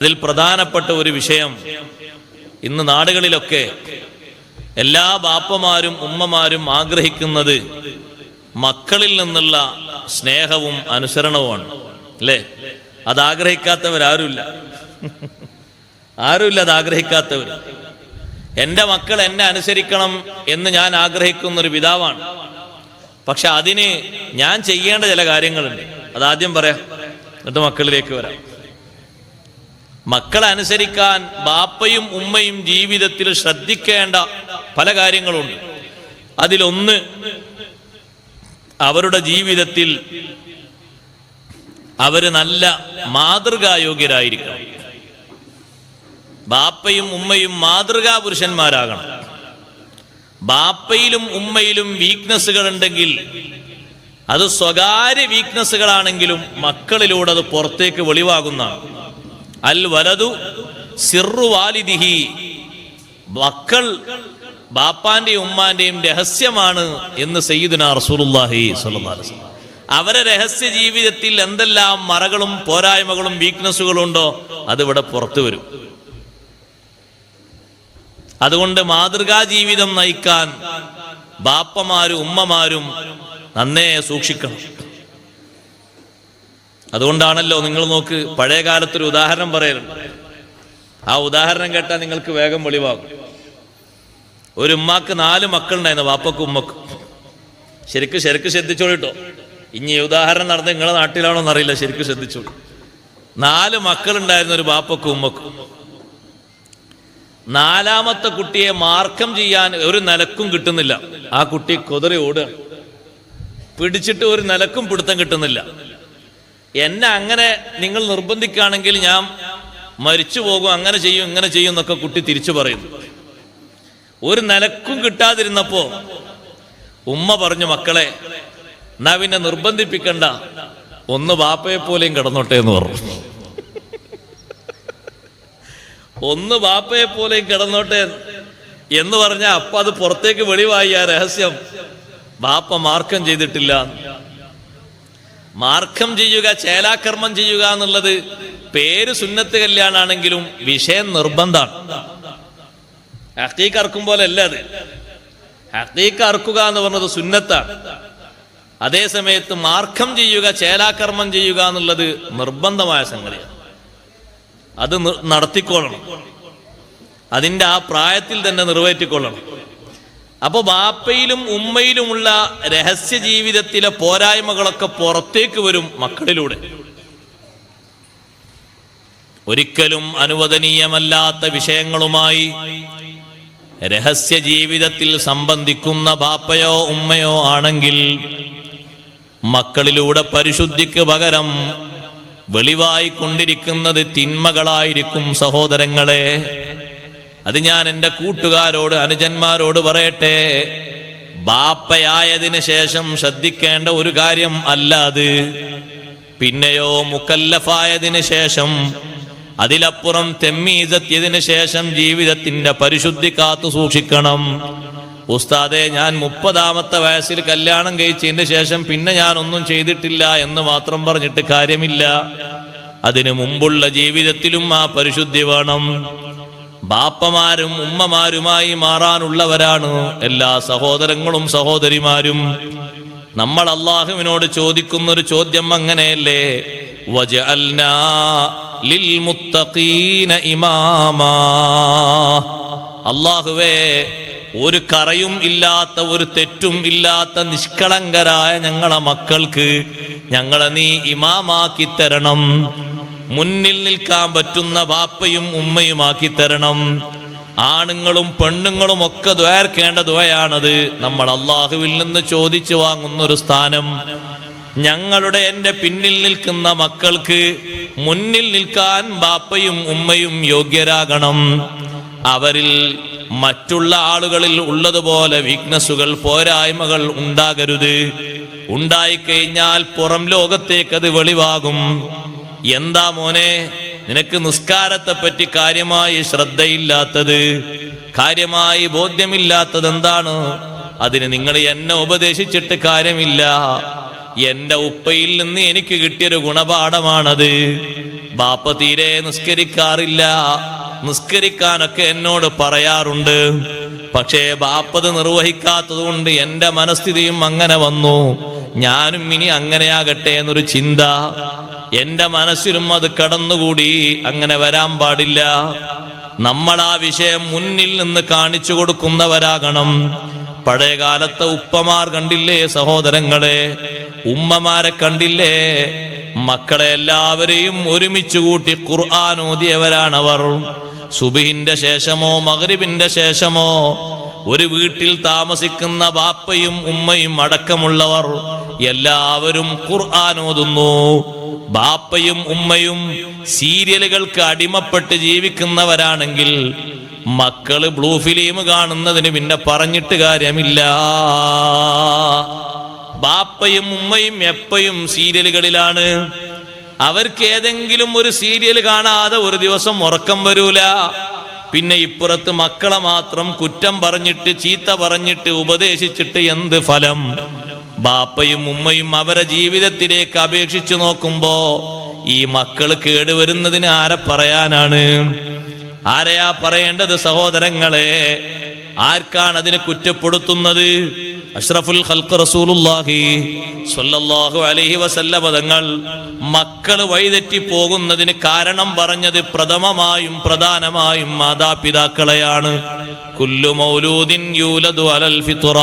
അതിൽ പ്രധാനപ്പെട്ട ഒരു വിഷയം, ഇന്ന് നാടുകളിലൊക്കെ എല്ലാ ബാപ്പമാരും ഉമ്മമാരും ആഗ്രഹിക്കുന്നത് മക്കളിൽ നിന്നുള്ള സ്നേഹവും അനുസരണവുമാണ്, അല്ലേ? അതാഗ്രഹിക്കാത്തവരാരുമില്ല, ആരുമില്ല അതാഗ്രഹിക്കാത്തവർ. എൻ്റെ മക്കൾ എന്നെ അനുസരിക്കണം എന്ന് ഞാൻ ആഗ്രഹിക്കുന്നൊരു പിതാവാണ്. പക്ഷെ അതിന് ഞാൻ ചെയ്യേണ്ട ചില കാര്യങ്ങളുണ്ട്. അതാദ്യം പറയാം, എന്നിട്ട് മക്കളിലേക്ക് വരാം. മക്കളെ അനുസരിക്കാൻ ബാപ്പയും ഉമ്മയും ജീവിതത്തിൽ ശ്രദ്ധിക്കേണ്ട പല കാര്യങ്ങളുണ്ട്. അതിലൊന്ന്, അവരുടെ ജീവിതത്തിൽ അവര് നല്ല മാതൃകായോഗ്യരായിരിക്കണം. ബാപ്പയും ഉമ്മയും മാതൃകാ പുരുഷന്മാരാകണം. ബാപ്പയിലും ഉമ്മയിലും വീക്ക്നെസ്സുകൾ ഉണ്ടെങ്കിൽ അത് സ്വകാര്യ വീക്ക്നെസ്സുകളാണെങ്കിലും മക്കളിലൂടെ അത് പുറത്തേക്ക് വെളിവാകുന്നതാണ്. അൽ വലതു സിർറു വാലിദിഹി, മക്കൾ ബാപ്പാന്റെയും ഉമ്മാന്റെയും രഹസ്യമാണ് എന്ന് സയ്യിദുനാ റസൂലുള്ളാഹി സ്വല്ലല്ലാഹു അലൈഹി വസല്ലം. അവരെ രഹസ്യ ജീവിതത്തിൽ എന്തെല്ലാം മറകളും പോരായ്മകളും വീക്ക്നെസ്സുകളും ഉണ്ടോ അതിവിടെ പുറത്തു വരും. അതുകൊണ്ട് മാതൃകാ ജീവിതം നയിക്കാൻ ബാപ്പമാരും ഉമ്മമാരും നന്നേ സൂക്ഷിക്കണം. അതുകൊണ്ടാണല്ലോ നിങ്ങൾ നോക്ക്, പഴയ കാലത്തൊരു ഉദാഹരണം പറയലുണ്ട്. ആ ഉദാഹരണം കേട്ടാൽ നിങ്ങൾക്ക് വേഗം വെളിവാകും. ഒരു ഉമ്മാക്ക് 4 മക്കളുണ്ടായിരുന്നു, ബാപ്പക്കും ഉമ്മക്കും. ശരിക്കും ശ്രദ്ധിച്ചോളിട്ടോ. ഇനി ഈ ഉദാഹരണം നടന്നത് നിങ്ങളുടെ നാട്ടിലാണോ എന്നറിയില്ല, ശരിക്കും ശ്രദ്ധിച്ചോളൂ. 4 മക്കളുണ്ടായിരുന്നു ഒരു ബാപ്പക്കും ഉമ്മക്കും. 4ാമത്തെ കുട്ടിയെ മാർക്കം ചെയ്യാൻ ഒരു നിലക്കും കിട്ടുന്നില്ല. ആ കുട്ടി കുതിര ഓടുകയാണ്, പിടിച്ചിട്ട് ഒരു നിലക്കും പിടുത്തം കിട്ടുന്നില്ല. എന്നെ അങ്ങനെ നിങ്ങൾ നിർബന്ധിക്കുകയാണെങ്കിൽ ഞാൻ മരിച്ചു പോകും, അങ്ങനെ ചെയ്യും ഇങ്ങനെ ചെയ്യും എന്നൊക്കെ കുട്ടി തിരിച്ചു പറയുന്നു. ഒരു നിലക്കും കിട്ടാതിരുന്നപ്പോ ഉമ്മ പറഞ്ഞു, മക്കളെ എന്നാ പിന്നെ നിർബന്ധിപ്പിക്കണ്ട, ഒന്ന് ബാപ്പയെ പോലെയും കിടന്നോട്ടെ എന്ന് പറഞ്ഞു. ഒന്ന് ബാപ്പയെ പോലെയും കിടന്നോട്ടെ എന്ന് പറഞ്ഞ അപ്പൊ അത് പുറത്തേക്ക് വെളിവായി ആ രഹസ്യം. ബാപ്പ മാർക്കം ചെയ്തിട്ടില്ല. മാർക്കം ചെയ്യുക, ചേലാകർമ്മം ചെയ്യുക എന്നുള്ളത് പേര് സുന്നത്ത് കല്യാണാണെങ്കിലും വിഷയം നിർബന്ധമാണ്. ഹഖീഖ അറക്കും പോലെ അല്ല അത്. ഹഖീഖ അറക്കുക എന്ന് പറഞ്ഞത് സുന്നത്താണ്. അതേ സമയത്ത് മാർക്കം ചെയ്യുക, ചേലാകർമ്മം ചെയ്യുക എന്നുള്ളത് നിർബന്ധമായ സംഗതിയാണ്. അത് നടത്തിക്കൊള്ളണം, അതിൻ്റെ ആ പ്രായത്തിൽ തന്നെ നിറവേറ്റിക്കൊള്ളണം. അപ്പൊ ബാപ്പയിലും ഉമ്മയിലുമുള്ള രഹസ്യ ജീവിതത്തിലെ പോരായ്മകളൊക്കെ പുറത്തേക്ക് വരും മക്കളിലൂടെ. ഒരിക്കലും അനുവദനീയമല്ലാത്ത വിഷയങ്ങളുമായി രഹസ്യ ജീവിതത്തിൽ സംബന്ധിക്കുന്ന ബാപ്പയോ ഉമ്മയോ ആണെങ്കിൽ മക്കളിലൂടെ പരിശുദ്ധിക്ക് പകരം വെളിവായിക്കൊണ്ടിരിക്കുന്നത് തിന്മകളായിരിക്കും സഹോദരങ്ങളെ. അത് ഞാൻ എൻ്റെ കൂട്ടുകാരോട്, അനുജന്മാരോട് പറയട്ടെ, ബാപ്പയായതിനു ശേഷം ശ്രദ്ധിക്കേണ്ട ഒരു കാര്യം അല്ല അത്. പിന്നെയോ മുക്കല്ലഫായതിനു ശേഷം, അതിലപ്പുറം തെമ്മീസെത്തിയതിനു ശേഷം ജീവിതത്തിന്റെ പരിശുദ്ധി കാത്തു സൂക്ഷിക്കണം. ഉസ്താദെ, ഞാൻ 30ാമത്തെ വയസ്സിൽ കല്യാണം കഴിച്ചതിന് ശേഷം പിന്നെ ഞാൻ ഒന്നും ചെയ്തിട്ടില്ല എന്ന് മാത്രം പറഞ്ഞിട്ട് കാര്യമില്ല. അതിനു മുമ്പുള്ള ജീവിതത്തിലും ആ പരിശുദ്ധി വേണം. ബാപ്പമാരും ഉമ്മമാരുമായി മാറാനുള്ളവരാണ് എല്ലാ സഹോദരങ്ങളും സഹോദരിമാരും. നമ്മൾ അല്ലാഹുവിനോട് ചോദിക്കുന്നൊരു ചോദ്യം അങ്ങനെയല്ലേ, വജഅൽനാ ലിൽ മുത്തഖീന ഇമാമാ. അല്ലാഹുവേ, ഒരു കറയും ഇല്ലാത്ത, ഒരു തെറ്റും ഇല്ലാത്ത നിഷ്കളങ്കരായ ഞങ്ങളെ മക്കൾക്ക് ഞങ്ങളെ നീ ഇമാമാക്കി തരണം. മുന്നിൽ നിൽക്കാൻ പറ്റുന്ന ബാപ്പയും ഉമ്മയുമാക്കി തരണം. ആണുങ്ങളും പെണ്ണുങ്ങളും ഒക്കെ ദ്വാർക്കേണ്ട ദ്വയാണത്. നമ്മൾ അള്ളാഹുവിൽ നിന്ന് ചോദിച്ചു വാങ്ങുന്നൊരു സ്ഥാനം. ഞങ്ങളുടെ എൻ്റെ പിന്നിൽ നിൽക്കുന്ന മക്കൾക്ക് മുന്നിൽ നിൽക്കാൻ ബാപ്പയും ഉമ്മയും യോഗ്യരാകണം. അവരിൽ മറ്റുള്ള ആളുകളിൽ ഉള്ളതുപോലെ വീക്ക്നെസ്സുകൾ, പോരായ്മകൾ ഉണ്ടാകരുത്. ഉണ്ടായിക്കഴിഞ്ഞാൽ പുറം ലോകത്തേക്ക് അത് വെളിവാകും. എന്താ മോനെ, നിനക്ക് നിസ്കാരത്തെ പറ്റി കാര്യമായി ശ്രദ്ധയില്ലാത്തത്, കാര്യമായി ബോധ്യമില്ലാത്തത് എന്താണ്? അതിന് നിങ്ങൾ എന്നെ ഉപദേശിച്ചിട്ട് കാര്യമില്ല. എന്റെ ഉപ്പയിൽ നിന്ന് എനിക്ക് കിട്ടിയൊരു ഗുണപാഠമാണത്. ബാപ്പ തീരെ നിസ്കരിക്കാറില്ല, നിസ്കരിക്കാനൊക്കെ എന്നോട് പറയാറുണ്ട്. പക്ഷേ ബാപ്പത് നിർവഹിക്കാത്തത് കൊണ്ട് എന്റെ മനസ്ഥിതിയും അങ്ങനെ വന്നു. ഞാനും ഇനി അങ്ങനെയാകട്ടെ എന്നൊരു ചിന്ത എന്റെ മനസ്സിലും അത് കടന്നുകൂടി. അങ്ങനെ വരാൻ പാടില്ല. നമ്മൾ ആ വിഷയം മുന്നിൽ നിന്ന് കാണിച്ചു കൊടുക്കുന്നവരാകണം. പഴയ കാലത്തെ ഉപ്പമാർ കണ്ടില്ലേ സഹോദരങ്ങളെ, ഉമ്മമാരെ കണ്ടില്ലേ? മക്കളെ എല്ലാവരെയും ഒരുമിച്ച് കൂട്ടി ഖുർആൻ ഓതിയവരാണവർ. സുബഹിന്റെ ശേഷമോ മഗ്രിബിന്റെ ശേഷമോ ഒരു വീട്ടിൽ താമസിക്കുന്ന ബാപ്പയും ഉമ്മയും അടക്കമുള്ളവർ എല്ലാവരും ഖുർആൻ ഓതുന്നു. ബാപ്പയും ഉമ്മയും സീരിയലുകൾക്ക് അടിമപ്പെട്ട് ജീവിക്കുന്നവരാണെങ്കിൽ മക്കള് ബ്ലൂ ഫിലിം കാണുന്നതിന് പിന്നെ പറഞ്ഞിട്ട് കാര്യമില്ല. ബാപ്പയും ഉമ്മയും എപ്പോഴും സീരിയലുകളിലാണ്. അവർക്ക് ഏതെങ്കിലും ഒരു സീരിയൽ കാണാതെ ഒരു ദിവസം ഉറക്കം വരൂല. പിന്നെ ഇപ്പുറത്ത് മക്കളെ മാത്രം കുറ്റം പറഞ്ഞിട്ട് ചീത്ത പറഞ്ഞിട്ട് ഉപദേശിച്ചിട്ട് എന്ത് ഫലം? ബാപ്പയും ഉമ്മയും അവരെ ജീവിതത്തിലേക്ക് അപേക്ഷിച്ചു നോക്കുമ്പോ ഈ മക്കള് കേടുവരുന്നതിന് ആരെ പറയാനാണ്? ആരെയാ പറയേണ്ടത് സഹോദരങ്ങളെ? ആർക്കാണ് അതിന് കുറ്റപ്പെടുത്തുന്നത്? അഷ്റഫുൽ ഖൽഖ് റസൂലുള്ളാഹി സ്വല്ലല്ലാഹു അലൈഹി വസല്ലം തങ്ങൾ മക്കൾ വഴിതെറ്റി പോകുന്നതിന് കാരണം പറഞ്ഞത് പ്രഥമമായും പ്രധാനമായും മാതാപിതാക്കളെയാണ്. കുല്ലു മൗലൂദിൻ യൂലദു അലൽ ഫിത്ര,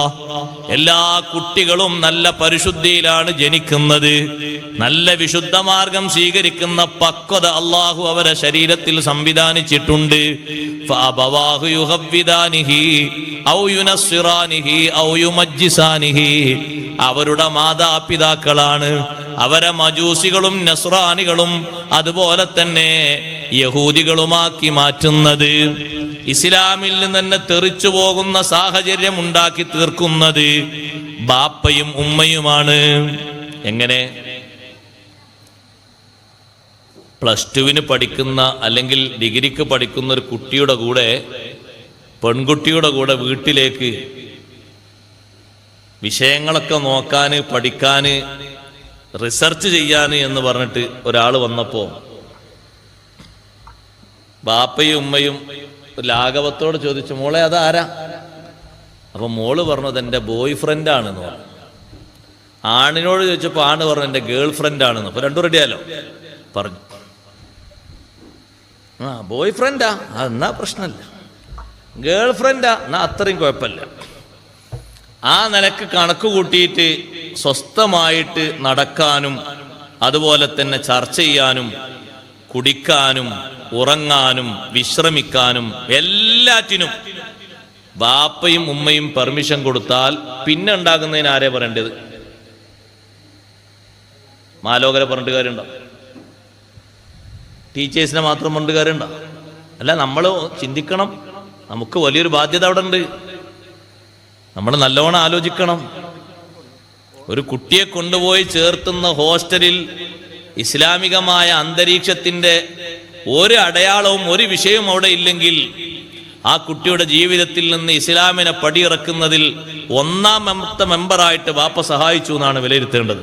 എല്ലാ കുട്ടികളും നല്ല പരിശുദ്ധിയിലാണ് ജനിക്കുന്നത്. നല്ല വിശുദ്ധ മാർഗം സ്വീകരിക്കുന്ന പക്വത അള്ളാഹു അവരെ ശരീരത്തിൽ സംവിധാനിച്ചിട്ടുണ്ട്. ഫഅബവാഹു യുഹവ്വിദാനിഹി ഔ യുനസ്സിറാനിഹി ഔ യുമജ്ജിസാനിഹി, അവരുടെ മാതാപിതാക്കളാണ് അവരെ മജൂസികളും നസ്രാനികളും അതുപോലെ തന്നെ യഹൂദികളുമാക്കി മാറ്റുന്നത്. ഇസ്ലാമിൽ നിന്ന് തന്നെ തെറിച്ചു പോകുന്ന സാഹചര്യം ഉണ്ടാക്കി തീർക്കുന്നത് ബാപ്പയും ഉമ്മയുമാണ്. എങ്ങനെ? +2 പഠിക്കുന്ന അല്ലെങ്കിൽ ഡിഗ്രിക്ക് പഠിക്കുന്ന ഒരു കുട്ടിയുടെ കൂടെ പെൺകുട്ടിയുടെ കൂടെ വീട്ടിലേക്ക് വിഷയങ്ങളൊക്കെ നോക്കാന് പഠിക്കാന് റിസർച്ച് ചെയ്യാന് എന്ന് പറഞ്ഞിട്ട് ഒരാൾ വന്നപ്പോ ബാപ്പയും ഉമ്മയും ലാഘവത്തോട് ചോദിച്ചു, മോളെ അതാരാ? അപ്പൊ മോള് പറഞ്ഞത് എൻ്റെ ബോയ് ഫ്രണ്ടാണെന്ന് പറഞ്ഞു. ആണിനോട് ചോദിച്ചപ്പോ ആണ് പറഞ്ഞു എൻ്റെ ഗേൾ ഫ്രണ്ട് ആണെന്ന്. അപ്പൊ രണ്ടും റെഡിയാലോ പറഞ്ഞു. ബോയ് ഫ്രണ്ടാ എന്നാ പ്രശ്നമില്ല, ഗേൾ ഫ്രണ്ടാ എന്നാ അത്രയും കുഴപ്പമില്ല. ആ നിലക്ക് കണക്ക് കൂട്ടിയിട്ട് സ്വസ്ഥമായിട്ട് നടക്കാനും അതുപോലെ തന്നെ ചർച്ച ചെയ്യാനും കുടിക്കാനും ഉറങ്ങാനും വിശ്രമിക്കാനും എല്ലാറ്റിനും ബാപ്പയും ഉമ്മയും പെർമിഷൻ കൊടുത്താൽ പിന്നെ ഉണ്ടാകുന്നതിന് ആരെയാ പറയേണ്ടത്? മാലോകരെ പറഞ്ഞിട്ട് കാര്യമുണ്ടോ? ടീച്ചേഴ്സിനെ മാത്രം പറഞ്ഞിട്ട് കാര്യമുണ്ടോ? അല്ല, നമ്മൾ ചിന്തിക്കണം. നമുക്ക് വലിയൊരു ബാധ്യത അവിടെ ഉണ്ട്. നമ്മൾ നല്ലോണം ആലോചിക്കണം. ഒരു കുട്ടിയെ കൊണ്ടുപോയി ചേർത്തുന്ന ഹോസ്റ്റലിൽ ഇസ്ലാമികമായ അന്തരീക്ഷത്തിന്റെ ഒരു അടയാളവും ഒരു വിഷയവും അവിടെ ഇല്ലെങ്കിൽ ആ കുട്ടിയുടെ ജീവിതത്തിൽ നിന്ന് ഇസ്ലാമിനെ പടിയിറക്കുന്നതിൽ ഒന്നാമത്തെ മെമ്പറായിട്ട് ബാപ്പ സഹായിച്ചു എന്നാണ് വിലയിരുത്തേണ്ടത്.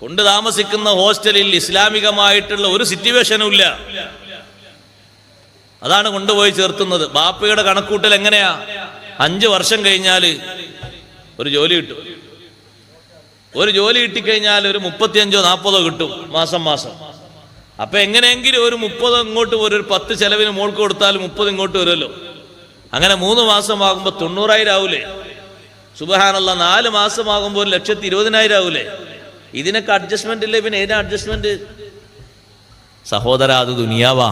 കൊണ്ട് താമസിക്കുന്ന ഹോസ്റ്റലിൽ ഇസ്ലാമികമായിട്ടുള്ള ഒരു സിറ്റുവേഷനും ഇല്ല. അതാണ് കൊണ്ടുപോയി ചേർത്തുന്നത്. ബാപ്പയുടെ കണക്കൂട്ടൽ എങ്ങനെയാ? 5 വർഷം കഴിഞ്ഞാൽ ഒരു ജോലി കിട്ടും. ഒരു ജോലി കിട്ടിക്കഴിഞ്ഞാൽ ഒരു 35-40 കിട്ടും മാസം. അപ്പൊ എങ്ങനെയെങ്കിലും ഒരു 30 ഇങ്ങോട്ട് ഒരു 10 ചെലവിന് മോൾക്ക് കൊടുത്താൽ 30 ഇങ്ങോട്ട് വരുമല്ലോ. അങ്ങനെ 3 മാസമാകുമ്പോ 90,000 ആവൂലേ? സുബ്ഹാനല്ലാഹ്, 4 മാസമാകുമ്പോൾ 1,20,000 ആവൂലേ? ഇതിനൊക്കെ അഡ്ജസ്റ്റ്മെന്റ് ഇല്ലേ? പിന്നെ ഏതാ അഡ്ജസ്റ്റ്മെന്റ്? സഹോദര, അത് ദുനിയാവാ.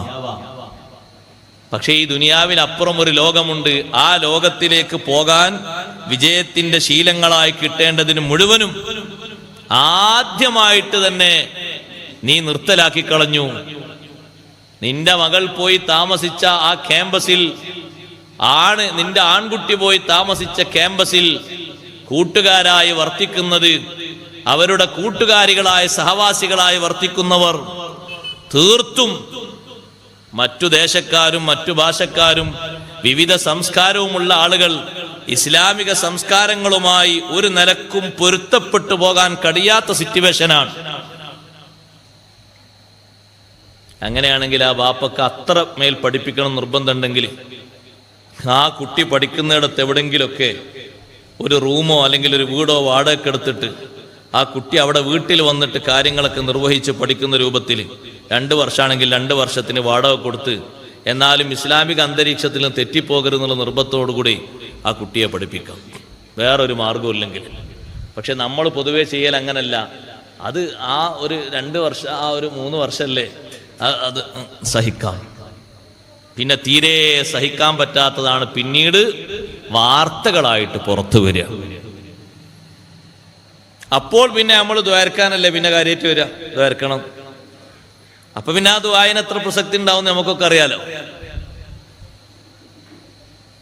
പക്ഷേ ഈ ദുനിയാവിൽ അപ്പുറം ഒരു ലോകമുണ്ട്. ആ ലോകത്തിലേക്ക് പോകാൻ വിജയത്തിന്റെ ശീലങ്ങളായി കിട്ടേണ്ടതിന് മുഴുവനും ആദ്യമായിട്ട് തന്നെ നീ നിർത്തലാക്കി കളഞ്ഞു. നിന്റെ മകൾ പോയി താമസിച്ച ആ ക്യാമ്പസിൽ നിന്റെ ആൺകുട്ടി പോയി താമസിച്ച ക്യാമ്പസിൽ കൂട്ടുകാരായി വർത്തിക്കുന്നത്, അവരുടെ കൂട്ടുകാരികളായ സഹവാസികളായി വർത്തിക്കുന്നവർ തീർത്തും മറ്റു ദേശക്കാരും മറ്റു ഭാഷക്കാരും വിവിധ സംസ്കാരവുമുള്ള ആളുകൾ ഇസ്ലാമിക സംസ്കാരങ്ങളുമായി ഒരു നിലക്കും പൊരുത്തപ്പെട്ടു പോകാൻ കഴിയാത്ത സിറ്റുവേഷനാണ്. അങ്ങനെയാണെങ്കിൽ ആ ബാപ്പക്ക് അത്ര മേൽ പഠിപ്പിക്കണം നിർബന്ധമുണ്ടെങ്കിൽ ആ കുട്ടി പഠിക്കുന്നിടത്ത് എവിടെയെങ്കിലുമൊക്കെ ഒരു റൂമോ അല്ലെങ്കിൽ ഒരു വീടോ വാടകയ്ക്ക് എടുത്തിട്ട് ആ കുട്ടി അവിടെ വീട്ടിൽ വന്നിട്ട് കാര്യങ്ങളൊക്കെ നിർവഹിച്ച് പഠിക്കുന്ന രൂപത്തിൽ 2 വർഷമാണെങ്കിൽ 2 വർഷത്തിന് വാടക കൊടുത്ത്, എന്നാലും ഇസ്ലാമിക അന്തരീക്ഷത്തിൽ തെറ്റിപ്പോകരുതെന്നുള്ള നിർബന്ധത്തോടുകൂടി ആ കുട്ടിയെ പഠിപ്പിക്കാം, വേറൊരു മാർഗമില്ലെങ്കിൽ. പക്ഷെ നമ്മൾ പൊതുവേ ചെയ്യൽ അങ്ങനല്ല. അത് ആ ഒരു 2 വർഷം, ആ ഒരു 3 വർഷമല്ലേ അത് സഹിക്കാം. പിന്നെ തീരെ സഹിക്കാൻ പറ്റാത്തതാണ് പിന്നീട് വാർത്തകളായിട്ട് പുറത്തു വരിക. അപ്പോൾ പിന്നെ നമ്മൾ ദ്വാരക്കാനല്ലേ പിന്നെ കാര്യമായിട്ട് വരിക, ദ്വാരക്കണം. അപ്പൊ പിന്നെ ആ ദ്വായന എത്ര പ്രസക്തി ഉണ്ടാവും നമുക്കൊക്കെ അറിയാലോ.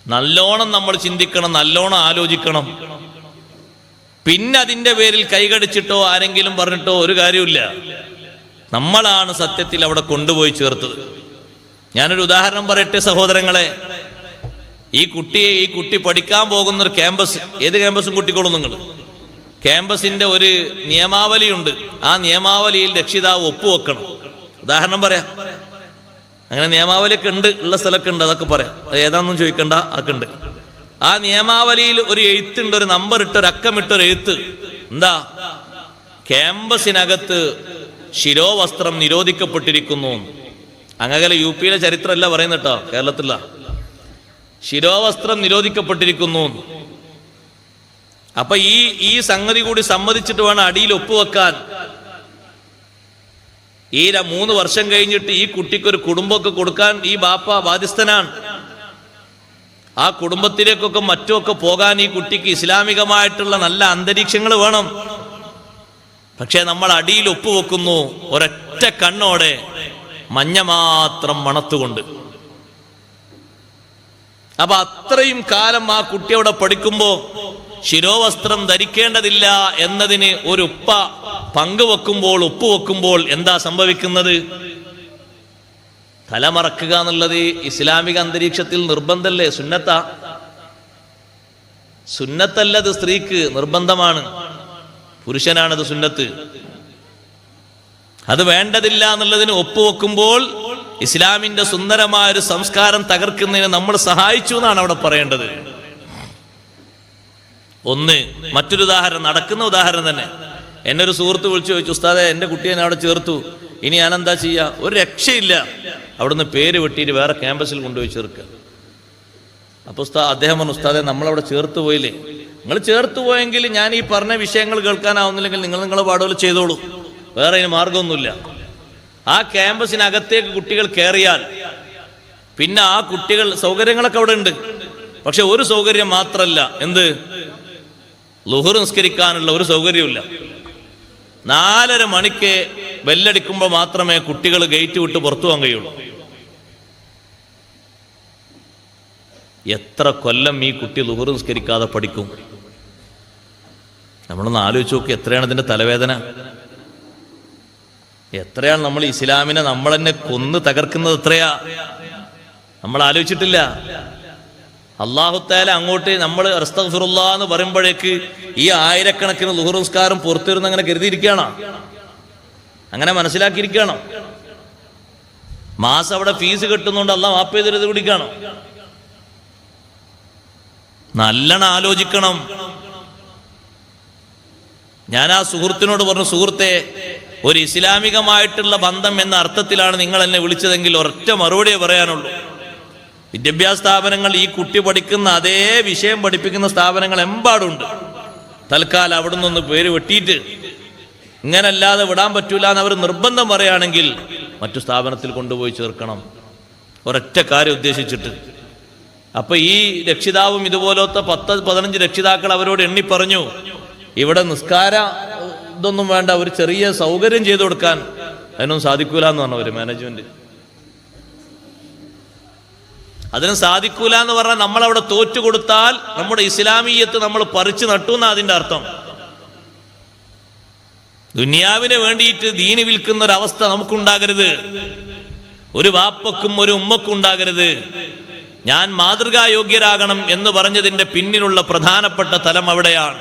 നല്ലോണം നമ്മൾ ചിന്തിക്കണം, നല്ലോണം ആലോചിക്കണം. പിന്നെ അതിന്റെ പേരിൽ കൈകടിച്ചിട്ടോ ആരെങ്കിലും പറഞ്ഞിട്ടോ ഒരു കാര്യമില്ല. നമ്മളാണ് സത്യത്തിൽ അവിടെ കൊണ്ടുപോയി ചേർത്തത്. ഞാനൊരു ഉദാഹരണം പറയട്ടെ സഹോദരങ്ങളെ. ഈ കുട്ടി പഠിക്കാൻ പോകുന്ന ഒരു ക്യാമ്പസ്, ഏത് ക്യാമ്പസും കൂട്ടിക്കോളും നിങ്ങൾ. ക്യാമ്പസിന്റെ ഒരു നിയമാവലിയുണ്ട്. ആ നിയമാവലിയിൽ രക്ഷിതാവ് ഒപ്പുവെക്കണം. ഉദാഹരണം പറയാം, അങ്ങനെ നിയമാവലിയൊക്കെ ഉണ്ട്, ഉള്ള സ്ഥലമൊക്കെ ഉണ്ട്, അതൊക്കെ പറയാം. അത് ഏതാണെന്നും ചോദിക്കണ്ട, അതൊക്കെ ഉണ്ട്. ആ നിയമാവലിയിൽ ഒരു എഴുത്തുണ്ട്, ഒരു നമ്പർ ഇട്ട്, ഒരു അക്കമിട്ടൊരു എഴുത്ത്. എന്താ? ക്യാമ്പസിനകത്ത് ശിരോവസ്ത്രം നിരോധിക്കപ്പെട്ടിരിക്കുന്നു. അങ്ങനെ UP ചരിത്രമല്ല പറയുന്നത് കേട്ടോ, കേരളത്തില. ശിരോവസ്ത്രം നിരോധിക്കപ്പെട്ടിരിക്കുന്നു. അപ്പൊ ഈ സംഗതി കൂടി സമ്മതിച്ചിട്ട് വേണം അടിയിൽ ഒപ്പുവെക്കാൻ. ഈ 3 വർഷം കഴിഞ്ഞിട്ട് ഈ കുട്ടിക്കൊരു കുടുംബമൊക്കെ കൊടുക്കാൻ ഈ ബാപ്പ ബാധ്യസ്ഥനാണ്. ആ കുടുംബത്തിലേക്കൊക്കെ മറ്റുമൊക്കെ പോകാൻ ഈ കുട്ടിക്ക് ഇസ്ലാമികമായിട്ടുള്ള നല്ല അന്തരീക്ഷങ്ങൾ വേണം. പക്ഷെ നമ്മൾ അടിയിൽ ഒപ്പുവെക്കുന്നു ഒരൊറ്റ കണ്ണോടെ, മഞ്ഞ മാത്രം മണത്തുകൊണ്ട്. അപ്പൊ അത്രയും കാലം ആ കുട്ടി അവിടെ പഠിക്കുമ്പോ ശിരോവസ്ത്രം ധരിക്കേണ്ടതില്ല എന്നതിന് ഒരു ഉപ്പ പങ്കുവെക്കുമ്പോൾ, ഒപ്പുവെക്കുമ്പോൾ എന്താ സംഭവിക്കുന്നത്? തലമറക്കുക എന്നുള്ളത് ഇസ്ലാമിക അന്തരീക്ഷത്തിൽ നിർബന്ധമല്ലേ? സുന്നത്തല്ലത്, സ്ത്രീക്ക് നിർബന്ധമാണ്, പുരുഷനാണത് സുന്നത്ത്. അത് വേണ്ടതില്ല എന്നുള്ളതിന് ഒപ്പുവെക്കുമ്പോൾ ഇസ്ലാമിന്റെ സുന്ദരമായ ഒരു സംസ്കാരം തകർക്കുന്നതിന് നമ്മൾ സഹായിച്ചു എന്നാണ് അവിടെ പറയേണ്ടത്. മറ്റൊരു ഉദാഹരണം, നടക്കുന്ന ഉദാഹരണം തന്നെ. എന്നെ ഒരു സുഹൃത്ത് വിളിച്ചു ചോദിച്ചു, ഉസ്താദെ എൻ്റെ കുട്ടിയെ അവിടെ ചേർത്തു, ഇനി ഞാൻ എന്താ ചെയ്യുക? ഒരു രക്ഷയില്ല, അവിടുന്ന് പേര് വെട്ടിയിട്ട് വേറെ ക്യാമ്പസിൽ കൊണ്ടുപോയി ചേർക്കുക. അപ്പൊ അദ്ദേഹം പറഞ്ഞു, ഉസ്താദെ നമ്മളവിടെ ചേർത്ത് പോയില്ലേ? നിങ്ങൾ ചേർത്ത് പോയെങ്കിൽ ഞാൻ ഈ പറഞ്ഞ വിഷയങ്ങൾ കേൾക്കാനാവുന്നില്ലെങ്കിൽ നിങ്ങളെ പാടുകൾ ചെയ്തോളൂ, വേറെ അതിന് മാർഗമൊന്നുമില്ല. ആ ക്യാമ്പസിനകത്തേക്ക് കുട്ടികൾ കയറിയാൽ പിന്നെ ആ കുട്ടികൾ, സൗകര്യങ്ങളൊക്കെ അവിടെ ഉണ്ട്, പക്ഷെ ഒരു സൗകര്യം മാത്രമല്ല, എന്ത്? ളുഹർ നിസ്കരിക്കാനുള്ള ഒരു സൗകര്യമില്ല. 4:30 മണിക്ക് ബെല്ലടിക്കുമ്പോൾ മാത്രമേ കുട്ടികൾ ഗേറ്റ് വിട്ട് പുറത്തു പോകാൻ കഴിയുള്ളൂ. എത്ര കൊല്ലം ഈ കുട്ടി ളുഹർ നിസ്കരിക്കാതെ പഠിക്കും? നമ്മളൊന്ന് ആലോചിച്ച് നോക്കി, എത്രയാണ് ഇതിന്റെ തലവേദന? എത്രയാണ് നമ്മൾ ഇസ്ലാമിനെ നമ്മൾ തന്നെ കൊന്ന് തകർക്കുന്നത്? എത്രയാ നമ്മൾ ആലോചിച്ചിട്ടില്ല. അല്ലാഹു തആല അങ്ങോട്ട് നമ്മൾ അസ്തഗ്ഫിറുല്ലാഹ് എന്ന് പറയുമ്പോഴേക്ക് ഈ ആയിരക്കണക്കിന് ളുഹർ നിസ്കാരം പുറത്തിരുന്ന് അങ്ങനെ കരുതിയിരിക്കുകയാണ്, അങ്ങനെ മനസ്സിലാക്കിയിരിക്കണം. മാസം അവിടെ ഫീസ് കിട്ടുന്നുണ്ട്, അല്ലാഹ് മാപ്പ് ചെയ്ത് കുടിക്കണം. നല്ലോണം ആലോചിക്കണം. ഞാൻ ആ സുഹൃത്തിനോട് പറഞ്ഞു, സുഹൃത്തെ, ഒരു ഇസ്ലാമികമായിട്ടുള്ള ബന്ധം എന്ന അർത്ഥത്തിലാണ് നിങ്ങൾ എന്നെ വിളിച്ചതെങ്കിൽ ഒരൊറ്റ മറുപടിയേ പറയാനുള്ളൂ. വിദ്യാഭ്യാസ സ്ഥാപനങ്ങൾ ഈ കുട്ടി പഠിക്കുന്ന അതേ വിഷയം പഠിപ്പിക്കുന്ന സ്ഥാപനങ്ങൾ എമ്പാടുണ്ട്. തൽക്കാലം അവിടെ നിന്നൊന്ന് പേര് വെട്ടിയിട്ട് ഇങ്ങനല്ലാതെ വിടാൻ പറ്റൂല എന്ന് അവർ നിർബന്ധം പറയുകയാണെങ്കിൽ മറ്റു സ്ഥാപനത്തിൽ കൊണ്ടുപോയി ചേർക്കണം, ഒരൊറ്റ കാര്യം ഉദ്ദേശിച്ചിട്ട്. അപ്പൊ ഈ രക്ഷിതാവും ഇതുപോലത്തെ 10-15 രക്ഷിതാക്കൾ അവരോട് എണ്ണി പറഞ്ഞു, ഇവിടെ നിസ്കാര ഇതൊന്നും വേണ്ട, ഒരു ചെറിയ സൗകര്യം ചെയ്തു കൊടുക്കാൻ അതിനൊന്നും സാധിക്കൂല എന്ന് പറഞ്ഞവര് മാനേജ്മെന്റ്. അതിന് സാധിക്കൂല എന്ന് പറഞ്ഞാൽ നമ്മളവിടെ തോറ്റു കൊടുത്താൽ നമ്മുടെ ഇസ്ലാമീയത്ത് നമ്മൾ പറിച്ചു നട്ടു എന്നാ അതിന്റെ അർത്ഥം. ദുനിയാവിന് വേണ്ടിയിട്ട് ദീന് വിൽക്കുന്ന ഒരവസ്ഥ നമുക്കുണ്ടാകരുത്, ഒരു വാപ്പക്കും ഒരു ഉമ്മക്കും ഉണ്ടാകരുത്. ഞാൻ മാതൃകായോഗ്യരാകണം എന്ന് പറഞ്ഞതിന്റെ പിന്നിലുള്ള പ്രധാനപ്പെട്ട തലം അവിടെയാണ്.